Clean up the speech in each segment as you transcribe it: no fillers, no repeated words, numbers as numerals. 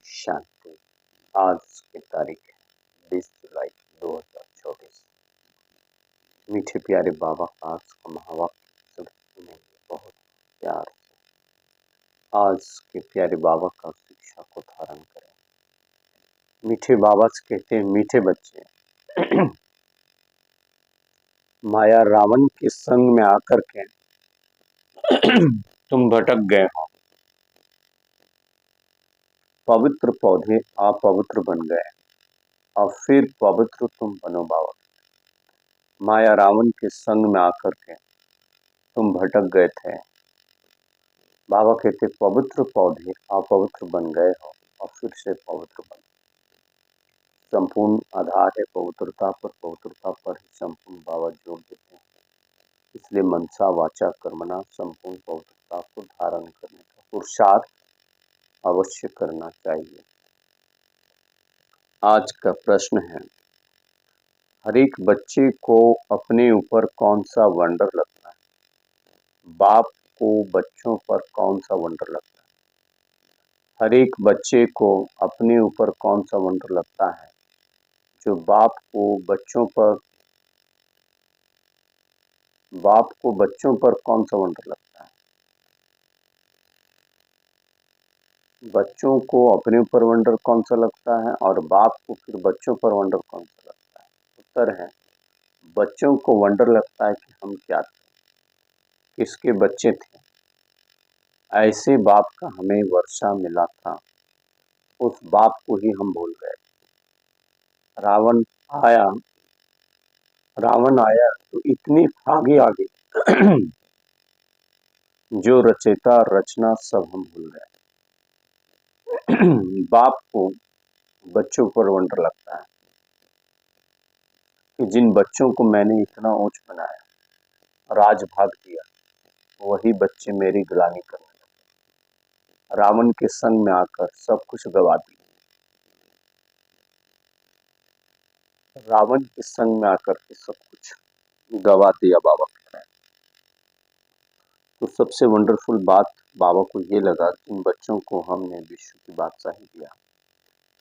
शांति। आज की तारीख है 20 जुलाई 2024। मीठे प्यारे बाबा का आज का महावाक्य सभी सुनेंगे बहुत प्यार से। आज के प्यारे बाबा का शिक्षा को धारण करें। मीठे बाबा से कहते हैं, मीठे बच्चे माया रावण के संग में आकर के तुम भटक गए हो। पवित्र पौधे अपवित्र बन गए और फिर पवित्र तुम बनो बाबा। माया रावण के संग में आकर के तुम भटक गए थे। बाबा कहते पवित्र पौधे अपवित्र बन गए हो और फिर से पवित्र बन। संपूर्ण आधार है पवित्रता पर ही संपूर्ण बाबा जोड़ देते हैं। इसलिए मनसा वाचा कर्मणा संपूर्ण पवित्रता को धारण करने का पुरुषार्थ अवश्य करना चाहिए। आज का प्रश्न है, हर एक बच्चे को अपने ऊपर कौन सा वंडर लगता है? बाप को बच्चों पर कौन सा वंडर लगता है? हर एक बच्चे को अपने ऊपर कौन सा वंडर लगता है? जो बाप को बच्चों पर कौन सा वंडर लगता है? बच्चों को अपने ऊपर वंडर कौन सा लगता है और बाप को फिर बच्चों पर वंडर कौन सा लगता है? उत्तर है, बच्चों को वंडर लगता है कि हम क्या थे, किसके बच्चे थे। ऐसे बाप का हमें वर्षा मिला था, उस बाप को ही हम भूल गए। रावण आया तो इतनी आगे आगे जो रचेता रचना सब हम भूल गए। बाप को बच्चों पर वंडर लगता है कि जिन बच्चों को मैंने इतना ऊंच बनाया, राज भाग दिया, वही बच्चे मेरी गिलानी करने लगे। रावण के संग में आकर सब कुछ गवा दिया। रावण के संग में आकर के सब कुछ गवा दिया बाबा कहता है। तो सबसे वंडरफुल बात बाबा को ये लगा कि इन बच्चों को हमने विश्व की बादशाही दिया।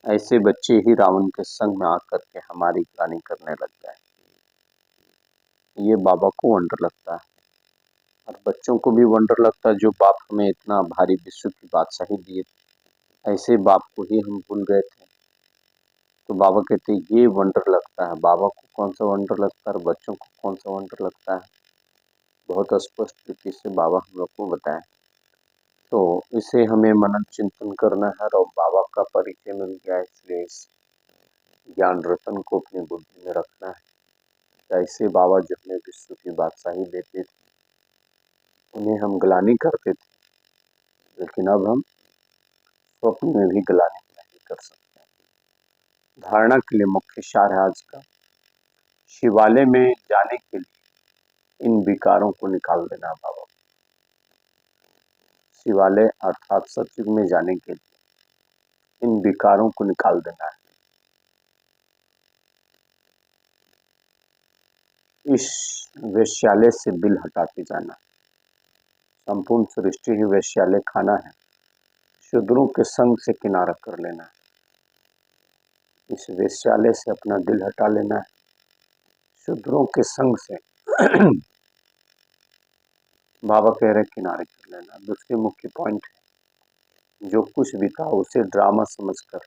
ऐसे बच्चे ही रावण के संग में आकर के हमारी गिलानी करने लग गए। ये बाबा को वंडर लगता है और बच्चों को भी वंडर लगता है, जो बाप हमें इतना भारी विश्व की बादशाही दिए, ऐसे बाप को ही हम भूल गए थे। तो बाबा कहते हैं ये वंडर लगता है। बाबा को कौन सा वंडर लगता है और बच्चों को कौन सा वंडर लगता है, बहुत स्पष्ट रीति से बाबा हम लोग को बताएं। तो इसे हमें मनन चिंतन करना है और बाबा का परिचय मिल गया, इसलिए इस ज्ञान रतन को अपनी बुद्धि में रखना है। ऐसे बाबा जो हमें विश्व की बादशाही देते थे, उन्हें हम गिलानी करते थे, लेकिन अब हम स्वप्न में भी गिलानी नहीं कर सकते। धारणा के लिए मुख्य सार है आज का, शिवालय में जाने के लिए इन विकारों को निकाल देना बाबा। शिवालय अर्थात सत्युग में जाने के लिए इन विकारों को निकाल देना है। इस वेश्यालय से बिल हटाते जाना। संपूर्ण सृष्टि ही वेश्यालय खाना है। शूद्रों के संग से किनारा कर लेना है। इस वेश्यालय से अपना दिल हटा लेना है। शूद्रों के संग से बाबा कह रहे किनारे कर लेना। दूसरे मुख्य पॉइंट है, जो कुछ भी था उसे ड्रामा समझकर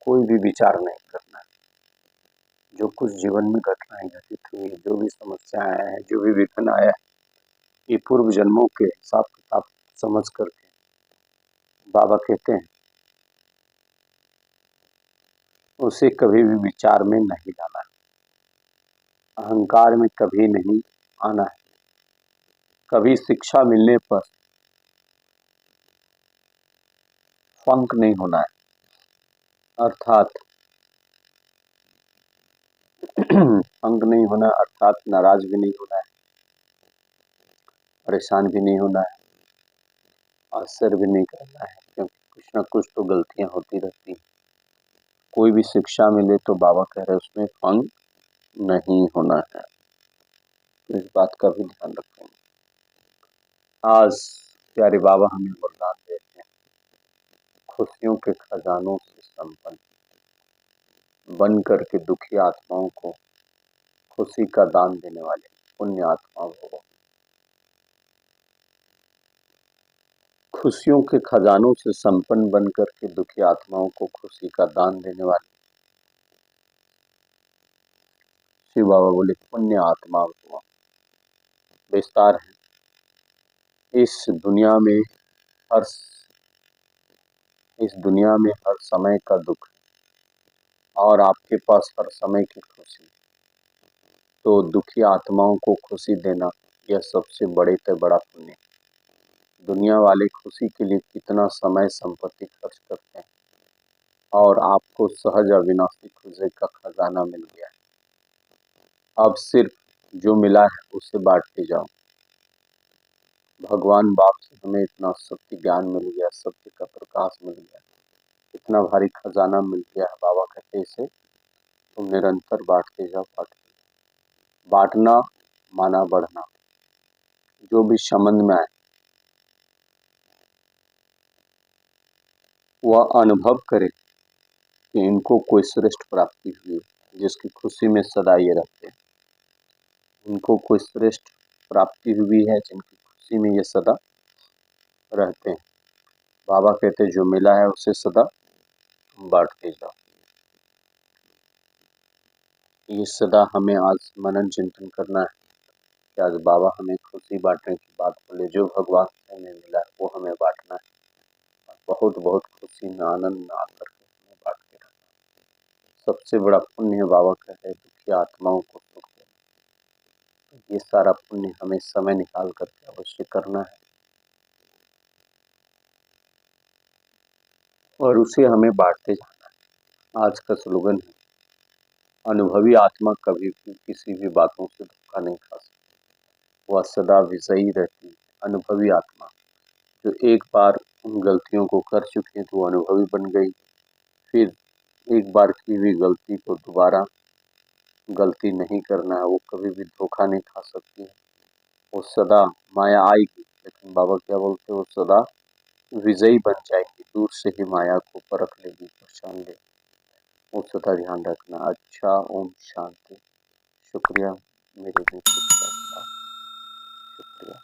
कोई भी विचार नहीं करना है। जो कुछ जीवन में घटनाएं घटित हुई, जो भी समस्याएं हैं, जो भी विघ्न आया, ये पूर्व जन्मों के हिसाब किताब समझ करके बाबा कहते हैं उसे कभी भी विचार में नहीं लाना है। अहंकार में कभी नहीं आना है। कभी शिक्षा मिलने पर फंक नहीं होना है, अर्थात फंक नहीं होना, अर्थात नाराज भी नहीं होना है, परेशान भी नहीं होना है, असर भी नहीं करना है, क्योंकि कुछ ना कुछ तो गलतियां होती रहती हैं। कोई भी शिक्षा मिले तो बाबा कह रहे उसमें फंक नहीं होना है। तो इस बात का भी ध्यान रखेंगे। आज प्यारे बाबा हमें वरदान देते हैं, खुशियों के खजानों से संपन्न बन करके दुखी आत्माओं को खुशी का दान देने वाले पुण्य आत्मा भव। खुशियों के खजानों से संपन्न बन करके दुखी आत्माओं को खुशी का दान देने वाले शिव बाबा बोले पुण्य आत्मा भव। विस्तार है, हर इस दुनिया में हर समय का दुख है और आपके पास हर समय की खुशी, तो दुखी आत्माओं को खुशी देना यह सबसे बड़े से बड़ा पुण्य। दुनिया वाले खुशी के लिए कितना समय संपत्ति खर्च करते हैं और आपको सहज अविनाशी खुशी का खजाना मिल गया है। अब सिर्फ जो मिला है उसे बांटते जाओ। भगवान बाप से हमें इतना सत्य ज्ञान मिल गया, सत्य का प्रकाश मिल गया, इतना भारी खजाना मिल गया है। बाबा कहते इसे तुम निरंतर बांटते जाओ, बांटना माना बढ़ना। जो भी संबंध में आए वह अनुभव करे कि इनको कोई श्रेष्ठ प्राप्ति हुई, जिसकी खुशी में सदा ये रहते हैं। इनको कोई श्रेष्ठ प्राप्ति हुई है जिनकी खुशी में ये सदा रहते हैं। बाबा कहते जो मिला है उसे सदा बांटते जाओ। ये सदा हमें आज मनन चिंतन करना है कि आज बाबा हमें खुशी बांटने की बात बोले। जो भगवान से हमें मिला है वो हमें बांटना है, बहुत बहुत खुशी में आनंद में आकर के हमें बांट के रहना। सबसे बड़ा पुण्य बाबा कहते हैं दुखी आत्माओं को सुख देना। ये सारा पुण्य हमें समय निकाल करके अवश्य करना है और उसे हमें बांटते जाना है। आज का स्लोगन है, अनुभवी आत्मा कभी भी किसी भी बातों से धोखा नहीं खा सकती, वह सदा विजयी रहती है। अनुभवी आत्मा जो एक बार उन गलतियों को कर चुकी है तो वो अनुभवी बन गई, फिर एक बार की हुई गलती को दोबारा गलती नहीं करना है, वो कभी भी धोखा नहीं खा सकती है। वो सदा माया आएगी लेकिन बाबा क्या बोलते हैं, वो सदा विजयी बन जाएगी, दूर से ही माया को परख लेगी, पहचान लेगी। वो सदा ध्यान रखना। अच्छा, ओम शांति। शुक्रिया मेरे मित्र का, शुक्रिया।